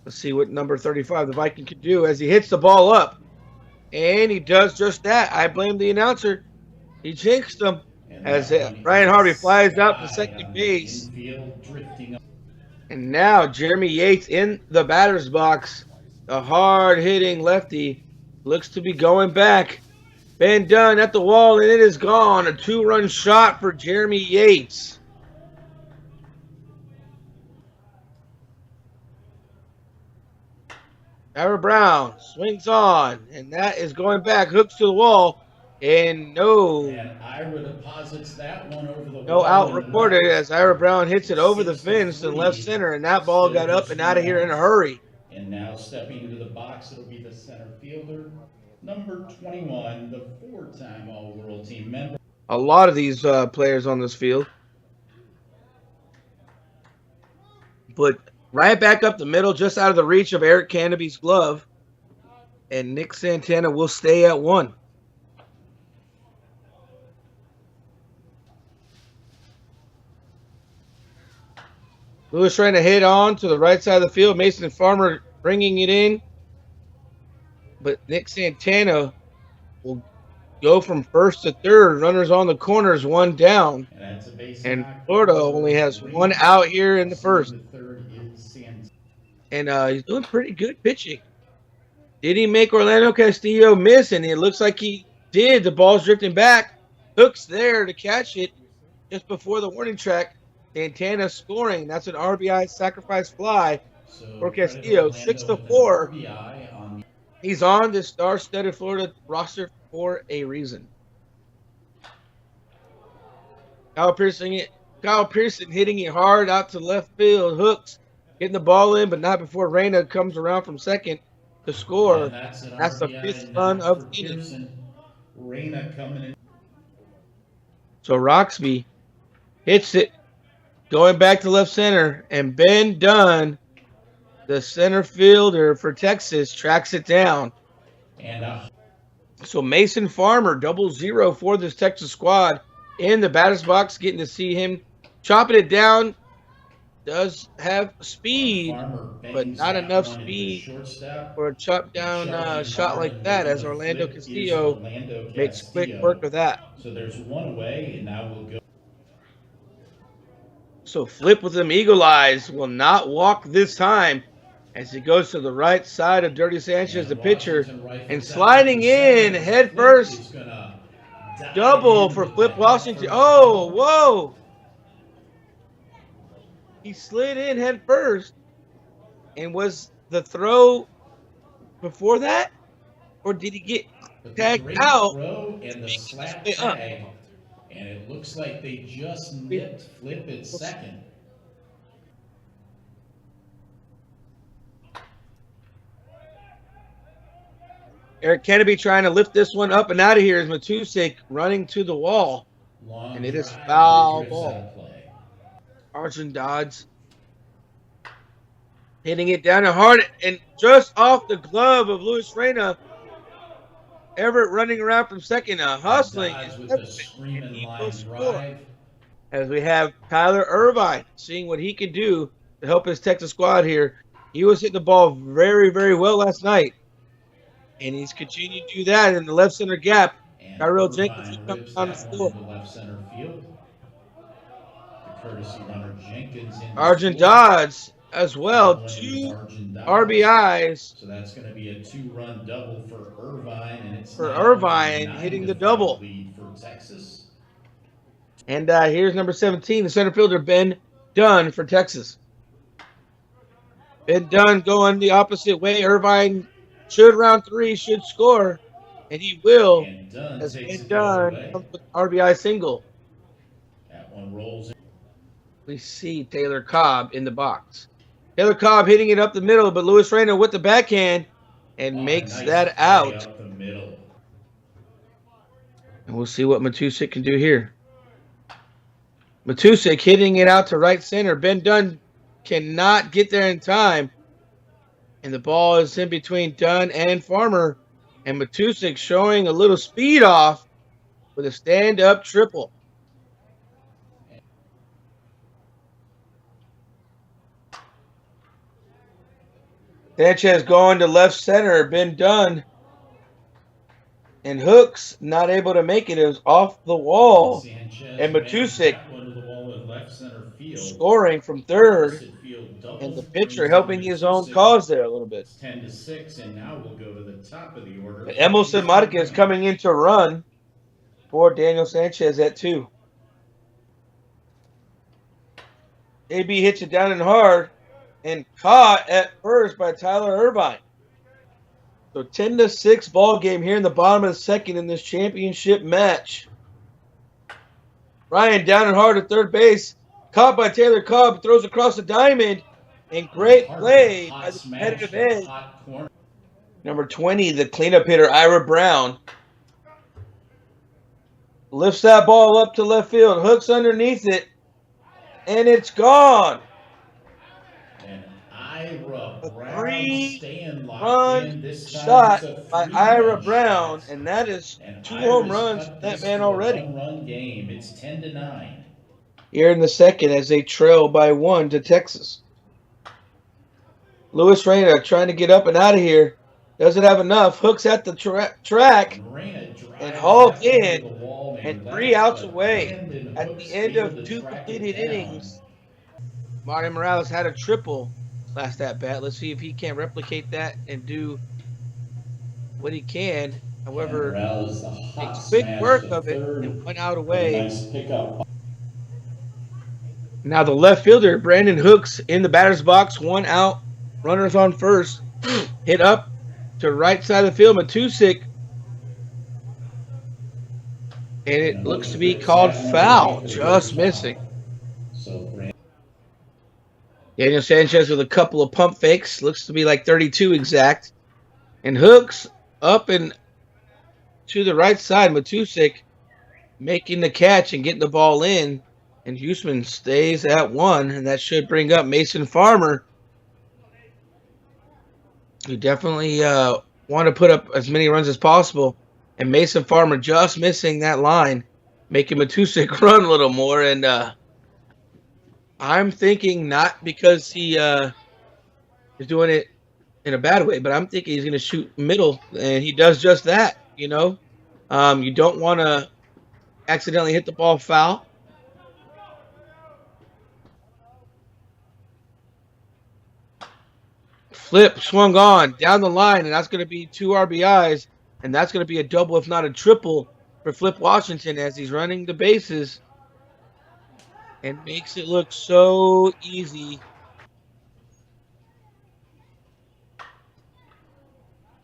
Let's see what number 35 the Viking can do as he hits the ball up. And he does just that. I blame the announcer. He jinxed him And as that one Ryan is Harvey flies out to sky second on the base. infield, drifting. And now Jeremy Yates in the batter's box. The hard-hitting lefty looks to be going back. Ben Dunn at the wall, and it is gone. A two-run shot for Jeremy Yates. Ira Brown swings on, and that is going back. Hooks to the wall, and And Ira deposits that one over the no wall out and recorded left as Ira Brown hits for it over the 6 to fence in left 3. center, and that ball Still got up just and out of one here in a out. hurry. And now stepping into the box, it'll be the center fielder, number 21, the 4-time All-World Team member. A lot of these players on this field. But right back up the middle, just out of the reach of Eric Canopy's glove. And Nick Santana will stay at 1. Lewis trying to hit on to the right side of the field. Mason Farmer bringing it in. But Nick Santana will go from first to third. Runners on the corners, 1 down. And Florida only has 1 out here in the first. And he's doing pretty good pitching. Did he make Orlando Castillo miss? And it looks like he did. The ball's drifting back. Hooks there to catch it just before the warning track. Santana scoring. That's an RBI sacrifice fly for Castillo. 6-4. He's on the star-studded Florida roster for a reason. Kyle Pearson hitting it hard out to left field. Hooks getting the ball in, but not before Reyna comes around from second to score. That's the 5th run of the inning. Reyna coming in. So Roxby hits it, going back to left center, and Ben Dunn, the center fielder for Texas, tracks it down. And so Mason Farmer, 0-0 for this Texas squad in the batter's box, getting to see him chopping it down. Does have speed, but not enough speed for a chop down shot like that, as Orlando Castillo makes quick work of that. So there's 1 away, and now we'll go. So Flip with them eagle eyes will not walk this time as he goes to the right side of Dirty Sanchez, the pitcher, and sliding in head first. Double for Flip Washington. Oh, whoa. He slid in head first. And was the throw before that? Or did he get tagged out? And the slap tag. And it looks like they just nipped Flip at second. Eric Kennedy trying to lift this one up and out of here as Matusik running to the wall. And it is foul ball. Arjun Dodds hitting it down and hard and just off the glove of Luis Reyna. Everett running around from second, hustling. And he will score. As we have Tyler Irvine seeing what he can do to help his Texas squad here. He was hitting the ball very, very well last night. And he's continued to do that in the left center gap. Tyrell Jenkins comes down the floor. Left center field. The courtesy runner Jenkins in Arjun Dodds as well. 2 RBIs. So that's going to be a 2-run double for Irvine, and it's for Irvine hitting the double. Lead for Texas. And here's number 17, the center fielder Ben Dunn for Texas. Ben Dunn going the opposite way. Irvine should round 3 should score, and he will. As Ben Dunn comes with RBI single. That one rolls in. We see Taylor Cobb in the box. Taylor Cobb hitting it up the middle, but Luis Reyna with the backhand and makes that out. Up the middle. And we'll see what Matusik can do here. Matusik hitting it out to right center. Ben Dunn cannot get there in time. And the ball is in between Dunn and Farmer. And Matusik showing a little speed off with a stand-up triple. Sanchez going to left center, been done. And Hooks not able to make it. It was off the wall. Sanchez And Matusik one to the wall in left center field. Scoring from third. Field And the pitcher helping his own cause there a little bit. It's 10-6, and now we'll go to the top of the order. Emerson Marquez coming in to run for Daniel Sanchez at 2. AB hits it down and hard and caught at first by Tyler Irvine. So 10-6 ball game here in the bottom of the second in this championship match. Ryan down and hard at third base. Caught by Taylor Cobb. Throws across the diamond. And great play by the competitive edge. Number 20, the cleanup hitter, Ira Brown. Lifts that ball up to left field. Hooks underneath it. And it's gone. And Ira Brown 3-run shot by Ira Brown. And that is 2 home runs for that man already. 1-run game. It's 10-9. Here in the second as they trail by 1 to Texas. Luis Reyna trying to get up and out of here. Doesn't have enough. Hooks at the track and hauled in. And 3 outs away at the end of 2 completed innings. Martin Morales had a triple last at bat. Let's see if he can replicate that and do what he can. However, makes quick work of it and 1 out away. Nice pickup. Now the left fielder, Brandon Hooks, in the batter's box, 1 out, runners on first. Hit up to right side of the field, Matusik. And it looks to be called foul, just missing. Daniel Sanchez with a couple of pump fakes, looks to be like 32 exact. And Hooks up and to the right side, Matusik making the catch and getting the ball in. And Huseman stays at 1, and that should bring up Mason Farmer. You definitely want to put up as many runs as possible. And Mason Farmer just missing that line, making Matusik run a little more. And I'm thinking not because he is doing it in a bad way, but I'm thinking he's going to shoot middle, and he does just that, you know. You don't want to accidentally hit the ball foul. Flip swung on down the line, and that's going to be 2 RBIs, and that's going to be a double, if not a triple, for Flip Washington as he's running the bases and makes it look so easy.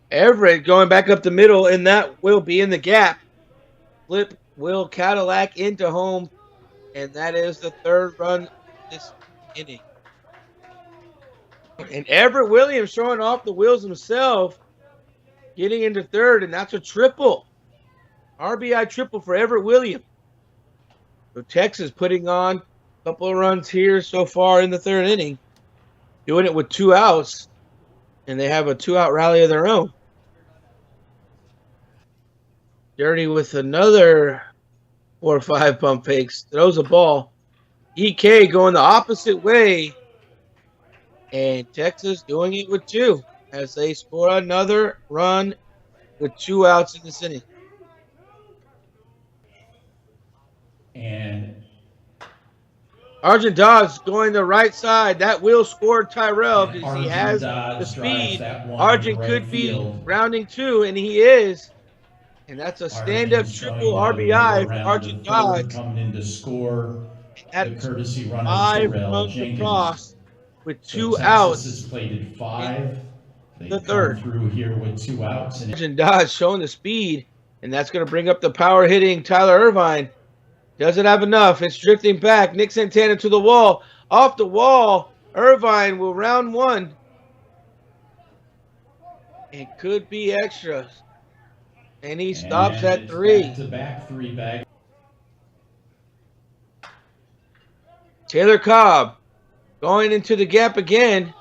Everett going back up the middle, and that will be in the gap. Flip will Cadillac into home, and that is the 3rd run this inning. And Everett Williams showing off the wheels himself, getting into 3rd, and that's a triple. RBI triple for Everett Williams. So Texas putting on a couple of runs here so far in the 3rd inning, doing it with 2 outs, and they have a 2-out rally of their own. Dirty with another 4 or 5 pump fakes, throws a ball. EK going the opposite way. And Texas doing it with 2 as they score another run with 2 outs in this inning. And Arjun Dodds going the right side. That will score Tyrell because he has the speed. Arjun could be rounding 2, and he is. And that's a stand-up triple RBI for Arjun Dodds. Coming in to score the courtesy run 5 runs across with 2 outs. Has plated 5. They the 3rd through here with 2 outs. And Dodge showing the speed, and that's going to bring up the power hitting Tyler Irvine. Doesn't have enough. It's drifting back. Nick Santana to the wall. Off the wall. Irvine will round 1. It could be extras. And he stops at 3. Back-to-back 3 bag. Taylor Cobb going into the gap again,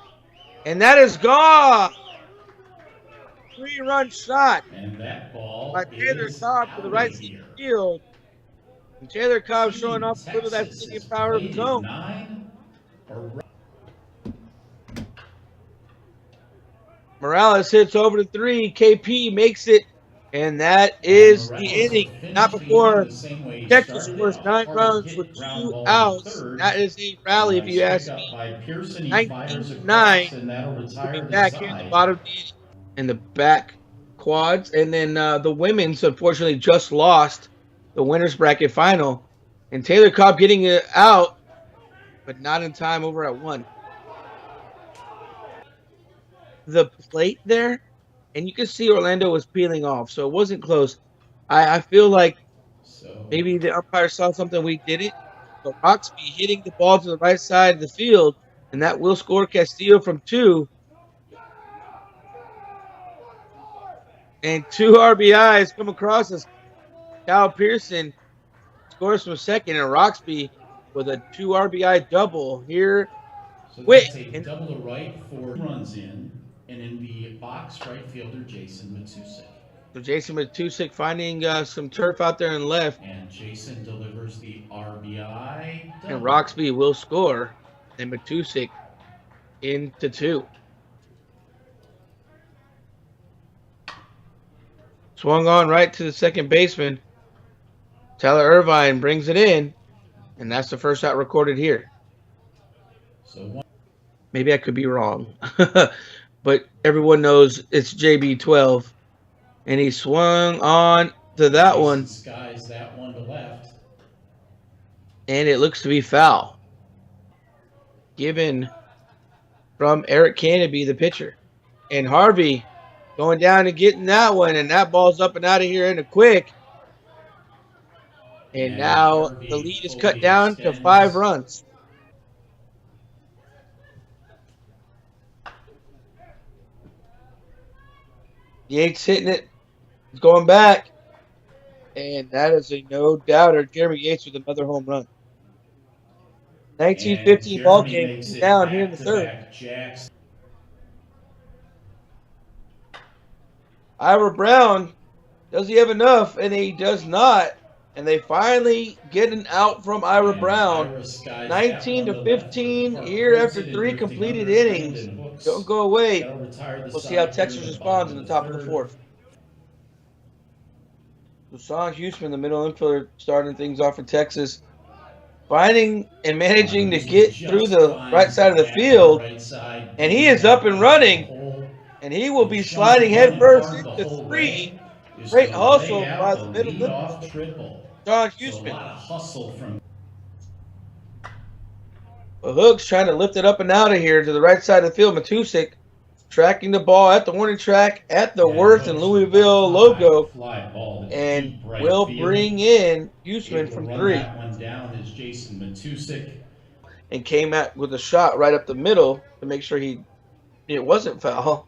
and that is gone. 3-run shot and that ball by Taylor Cobb to the right side field. And Taylor Cobb showing off a little of that singing power of his own. Morales hits over to 3. KP makes it, and that is the inning. Not before Texas scores 9 runs with 2 outs. That is a rally, if you ask me. By Pearson, he fires 19-9. across, and that'll We'll be retire the back here at the side. bottom of the inning in the back quads. And then the women's, unfortunately, just lost the winner's bracket final. And Taylor Cobb getting it out, but not in time over at 1. The plate there, and you can see Orlando was peeling off, so it wasn't close. I feel like maybe the umpire saw something we didn't, but Roxby hitting the ball to the right side of the field, and that will score Castillo from 2. And 2 RBIs come across as Kyle Pearson scores from second, and Roxby with a 2 RBI double here. So that's a double to right for runs in, and in the box, right fielder Jason Matusik. So Jason Matusik finding some turf out there in left. And Jason delivers the RBI double. And Roxby will score, and Matusik into 2. Swung on right to the second baseman. Tyler Irvine brings it in, and that's the first out recorded here. So maybe I could be wrong, but everyone knows it's JB12, and he swung on to that Jason one. Skies that one to left, and it looks to be foul. Given from Eric Caneby, the pitcher, and Harvey going down and getting that one, and that ball's up and out of here in a quick. And now the lead is cut down to 5 runs. Yates hitting it. He's going back. And that is a no-doubter. Jeremy Yates with another home run. 19-15 ball game down here in the third. Ira Brown, does he have enough? And he does not. And they finally get an out from Ira Brown. 19-15 here after 3 completed innings. Don't go away. We'll see how Texas responds in the top of the 4th. Dusan Huseman, the middle infielder, starting things off for Texas. Finding and managing to get through the right side of the field. And he is up and running. And he will be sliding headfirst into 3. Great hustle by the middle infielder, John Huseman. The Hooks trying to lift it up and out of here to the right side of the field. Matusik tracking the ball at the warning track at the Worth and Louisville logo, and will bring in Huseman from 3. And came out with a shot right up the middle to make sure it wasn't foul.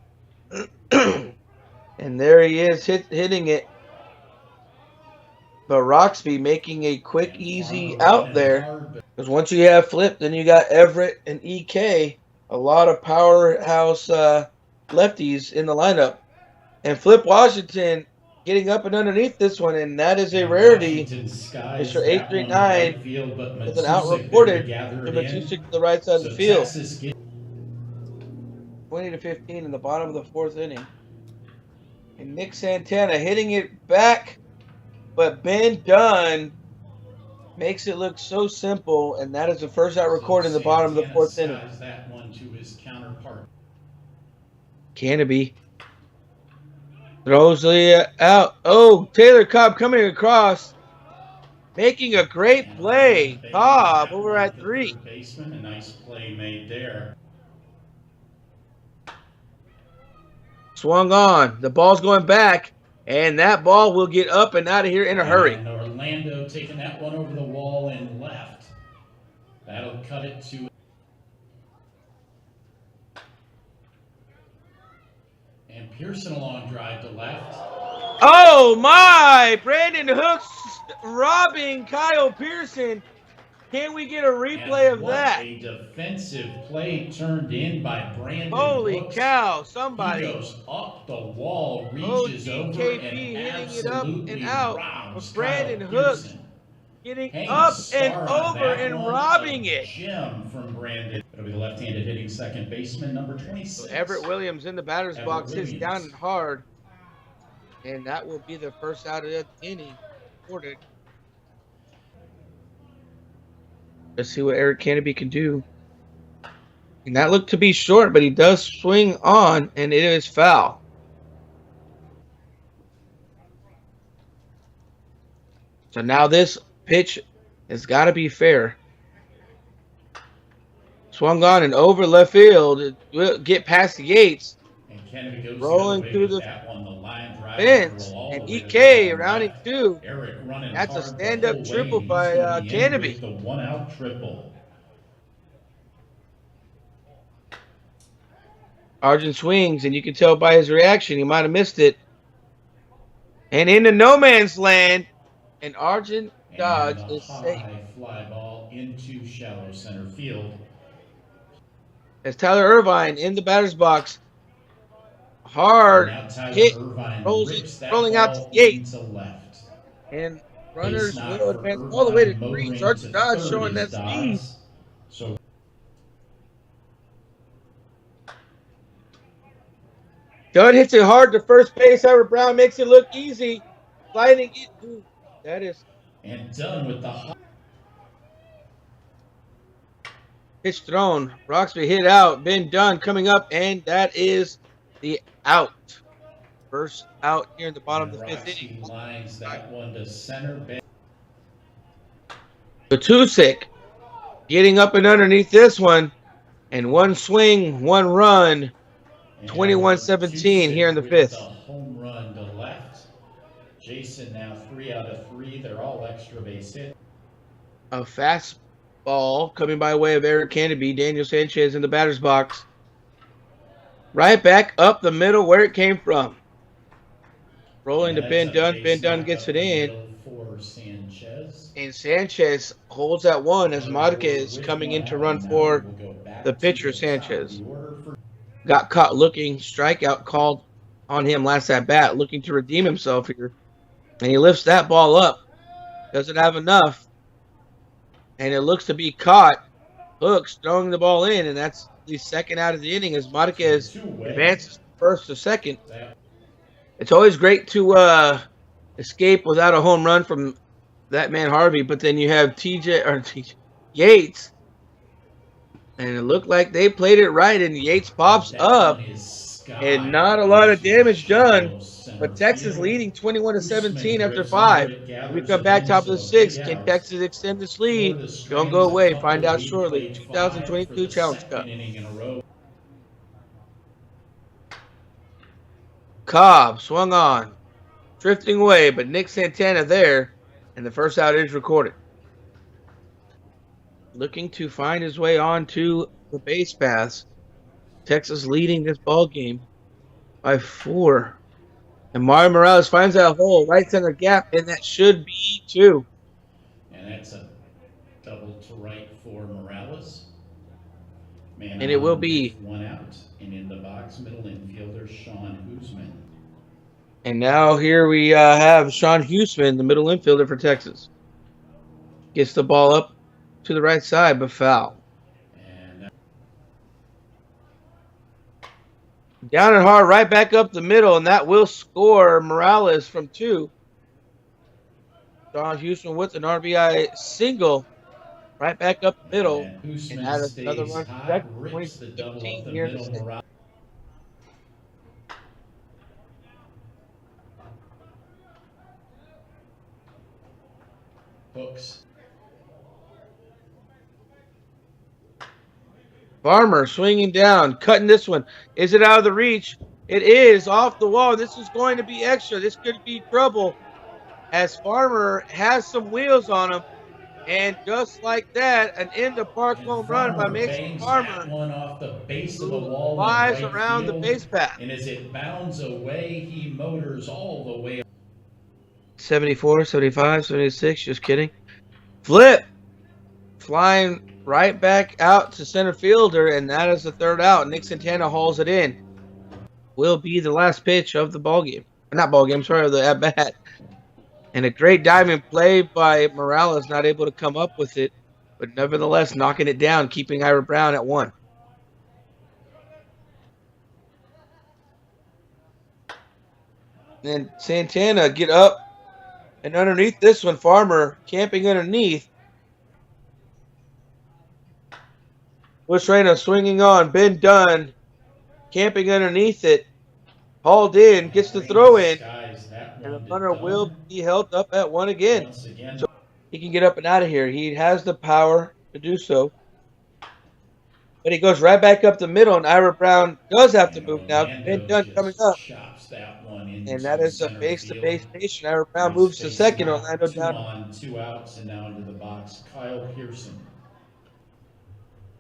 And there he is hitting it. But Roxby making a quick, easy out there. Because once you have Flip, then you got Everett and EK. A lot of powerhouse lefties in the lineup. And Flip Washington getting up and underneath this one, and that is a rarity. Mr. 839 with an out reported to Matusik to the right side of the field. 20-15 in the bottom of the 4th inning. And Nick Santana hitting it back, but Ben Dunn makes it look so simple, and that is the first out recorded in the bottom of the 4th inning. That one to his counterpart. Caneby throws it out. Oh, Taylor Cobb coming across, making a great play. Cobb over at 3. Baseman, a nice play made there. Swung on. The ball's going back, and that ball will get up and out of here in a hurry. And Orlando taking that one over the wall and left. That'll cut it to. And Pearson a long drive to left. Oh my! Brandon Hooks robbing Kyle Pearson. Can we get a replay of that? A defensive play turned in by Brandon Holy Hooks. Cow, somebody. He goes up the wall, reaches over, and hitting it up absolutely and out. robs Brandon Kyle Hooks Pearson. getting up and over and robbing it. Gem from Brandon. It'll be the left-handed hitting second baseman, number 26. So Everett Williams in the batter's Everett box hits Williams. down and hard. And that will be the first out of the inning. Recorded. Let's see what Eric Canopy can do. And that looked to be short, but he does swing on, and it is foul. So now this pitch has got to be fair. Swung on and over left field. It will get past the Yates. And Canopy goes rolling the through the that one, the line drive fence. And EK rounding two. Eric running That's a hard stand-up triple by Canopy. The one-out triple. Arjun swings, and you can tell by his reaction he might have missed it. And into no man's land, and Arjun Dodge is safe. Fly ball into shallow center field. As Tyler Irvine in the batter's box. Hard hit, rolling out to Yates. Left. And runners will advance all the way to three. Arjun Dodge showing that speed. So Dunn hits it hard to first base. Howard Brown makes it look easy. Sliding it. Ooh, that is. And done with the pitch thrown. Roxby hit out. Ben Dunn coming up, and that is the out. First out here in the bottom of the fifth inning. Lines that one to center. Batusik getting up and underneath this one. And one swing, one run. 21-17 here in the fifth. Home run to left. Jason now 3 out of 3. They're all extra base hit. A fastball coming by way of Eric Canopy. Daniel Sanchez in the batter's box. Right back up the middle where it came from. Rolling to Ben Dunn. Ben Dunn gets it in. For Sanchez. And Sanchez holds that one as Marquez coming in to run for the pitcher, Sanchez. Got caught looking, strikeout called on him last at bat, looking to redeem himself here. And he lifts that ball up. Doesn't have enough. And it looks to be caught. Hooks throwing the ball in, and that's the second out of the inning as Marquez advances first to second. It's always great to escape without a home run from that man Harvey, but then you have TJ Yates. And it looked like they played it right, and Yates pops up, and not a lot of damage done. But Texas leading 21-17 after 5. When we come back top of the 6th. Can Texas extend this lead? Don't go away. Find out shortly. 2022 Challenge Cup. Cobb swung on, drifting away, but Nick Santana there, and the first out is recorded. Looking to find his way onto the base paths. Texas leading this ball game by 4. And Mario Morales finds that hole, right center gap, and that should be 2. And that's a double to right for Morales. And it will be 1 out. And in the box, middle infielder Sean Huseman. And now here we have Sean Huseman, the middle infielder for Texas. Gets the ball up to the right side, but foul. And down and hard, right back up the middle, and that will score Morales from 2. Sean Houston with an RBI single, right back up the middle, and that is another run for Texas. 20-15 here in the 6th. Hooks. Farmer swinging down, cutting this one. Is it out of the reach? It is off the wall. This is going to be extra. This could be trouble as Farmer has some wheels on him. And just like that, an end-of-park home run by Mason Farmer. One off the base of the wall. Flies around the base path. And as it bounds away, he motors all the way. 74, 75, 76, just kidding. Flip. Flying right back out to center fielder, and that is the third out. Nick Santana hauls it in. Will be the last pitch of the ball game. Not ball game, sorry, of the at-bat. And a great diving play by Morales, not able to come up with it. but nevertheless knocking it down, keeping Ira Brown at 1. And Santana get up and underneath this one, Farmer camping underneath. Louis Reina swinging on, Ben Dunn camping underneath it. Hauled in, gets the throw in, and the runner will be held up at 1 again. So he can get up and out of here. He has the power to do so. But he goes right back up the middle, and Ira Brown does have to move now. Ben Dunn coming up. And that is a base-to-base station. Ira Brown moves to second. Orlando down. 2 on, 2 outs, and now into the box, Kyle Pearson.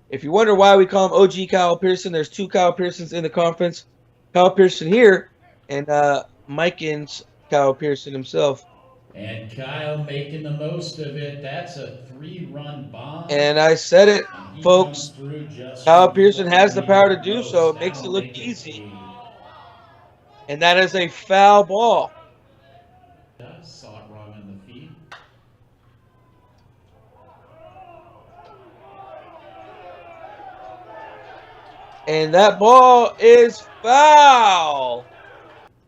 If you wonder why we call him OG Kyle Pearson, there's 2 Kyle Pearsons in the conference. Kyle Pearson here, and Mikens Kyle Pearson himself. And Kyle making the most of it. That's a 3-run bomb. And I said it, folks. Kyle Pearson has the power to do so. It makes it look easy. And that is a foul ball. Saw it wrong on the feed. And that ball is foul.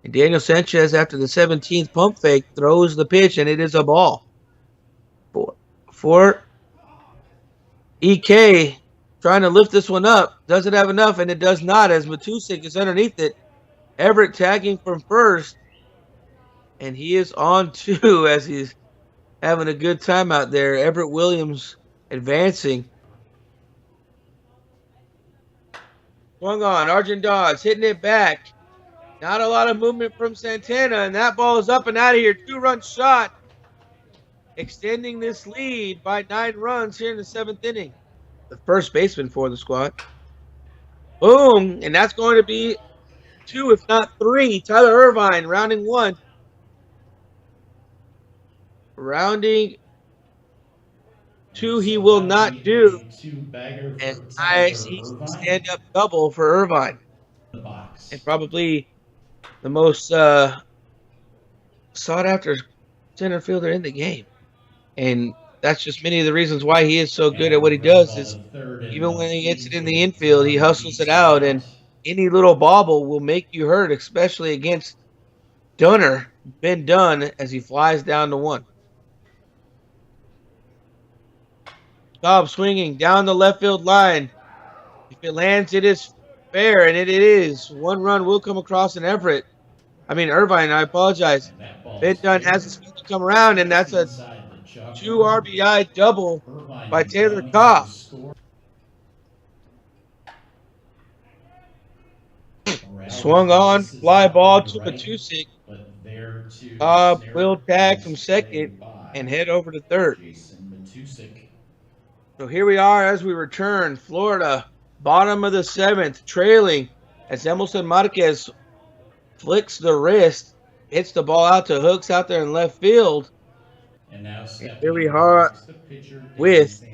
And Daniel Sanchez, after the 17th pump fake, throws the pitch, and it is a ball. For EK, trying to lift this one up. Doesn't have enough, and it does not, as Matusik is underneath it. Everett tagging from first. And he is on 2 as he's having a good time out there. Everett Williams advancing. Swung on. Arjun Dodds hitting it back. Not a lot of movement from Santana, and that ball is up and out of here. 2-run shot, extending this lead by 9 runs here in the 7th inning. The first baseman for the squad. Boom, and that's going to be 2, if not 3. Tyler Irvine rounding 1. Rounding 2 he will not do. And I see stand-up double for Irvine. And probably the most sought-after center fielder in the game. And that's just many of the reasons why he is so good at what he does. Is even when he gets it in the infield, he hustles it out. And any little bobble will make you hurt, especially against Ben Dunn, as he flies down to 1. Cobb swinging down the left field line. If it lands, it is fair, and it is. 1 run will come across in Irvine, I apologize. Ben Dunn has the speed to come around, and that's a 2 RBI double by Taylor Cobb. Swung on, fly ball to Matusik. Cobb will tag from second and head over to third. So here we are as we return. Florida, bottom of the 7th, trailing as Emerson Marquez flicks the wrist, hits the ball out to Hooks out there in left field. And here we are with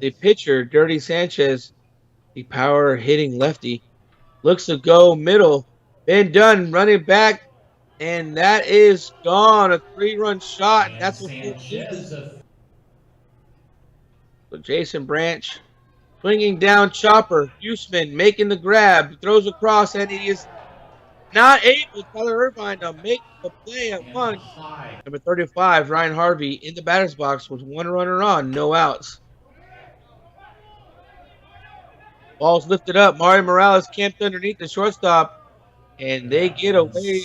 the pitcher, Dirty Sanchez, the power hitting lefty. Looks to go middle. Ben Dunn running back, and that is gone. A 3-run shot. And that's what so Jason Branch swinging down chopper. Huseman making the grab. Throws across, and he is not able, Tyler Irvine, to make the play at 1. Number 35, Ryan Harvey, in the batter's box with 1 runner on, no outs. Ball's lifted up. Mario Morales camped underneath the shortstop, and they get away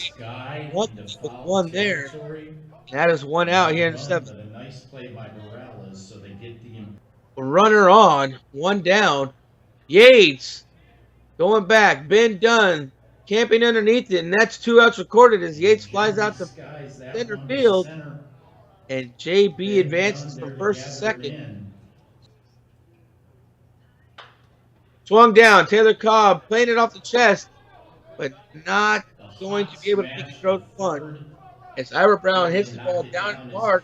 with 1 there. That is 1 out here in the 7th. A nice play by Morales, so they get the runner on, 1 down. Yates going back. Ben Dunn camping underneath it, and that's 2 outs recorded as Yates flies out to center field, and JB advances from first to second. Swung down. Taylor Cobb playing it off the chest, but not going to be able to make it throw to 1. As Ira Brown hits the ball down hard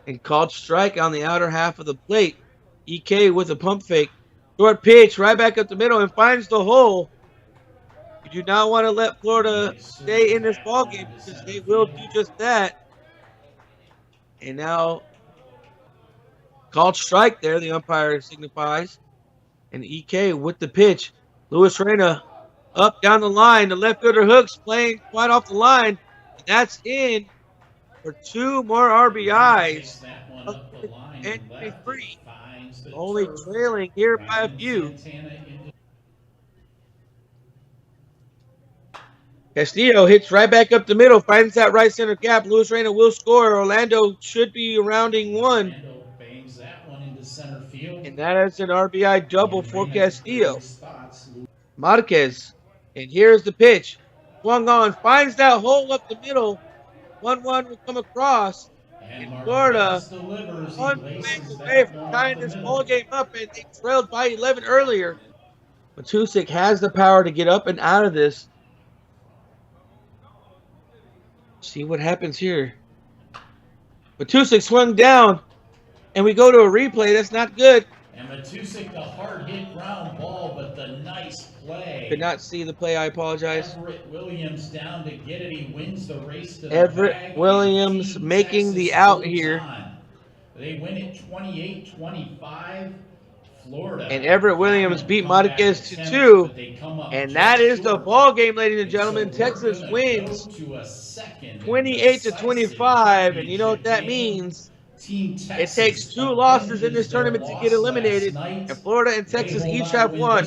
and called strike on the outer half of the plate. EK with a pump fake. Short pitch right back up the middle and finds the hole. You do not want to let Florida stay in this ballgame because they will do just that. And now called strike there, the umpire signifies. And EK with the pitch. Luis Reyna up down the line. The left fielder hooks playing quite off the line. And that's in for 2 more RBIs. That one up the line And left, 23. finds the Only turf. trailing here by a few. Castillo hits right back up the middle, finds that right center gap. Luis Reyna will score. Orlando should be rounding one. Orlando bangs that one into center field. And that is an RBI double for Castillo. Marquez, and here's the pitch. Swung on, finds that hole up the middle. 1-1 will come across. And Florida, delivers. 1 point away from tying this ball game up, and they trailed by 11 earlier. Matusik has the power to get up and out of this. See what happens here. Matusik swung down, and we go to a replay. That's not good. And Matusik, the hard hit ground ball, but the nice play. Could not see the play. I apologize. Everett Williams down to get it. He wins the race to the Everett bag. Williams making the out here. They win it 28-25. Florida. And Everett Williams beat Marquez to 2. And that is the ball game, ladies and gentlemen. Texas wins 28-25. And you know what that means? It takes 2 losses in this tournament to get eliminated. And Florida and Texas each have 1.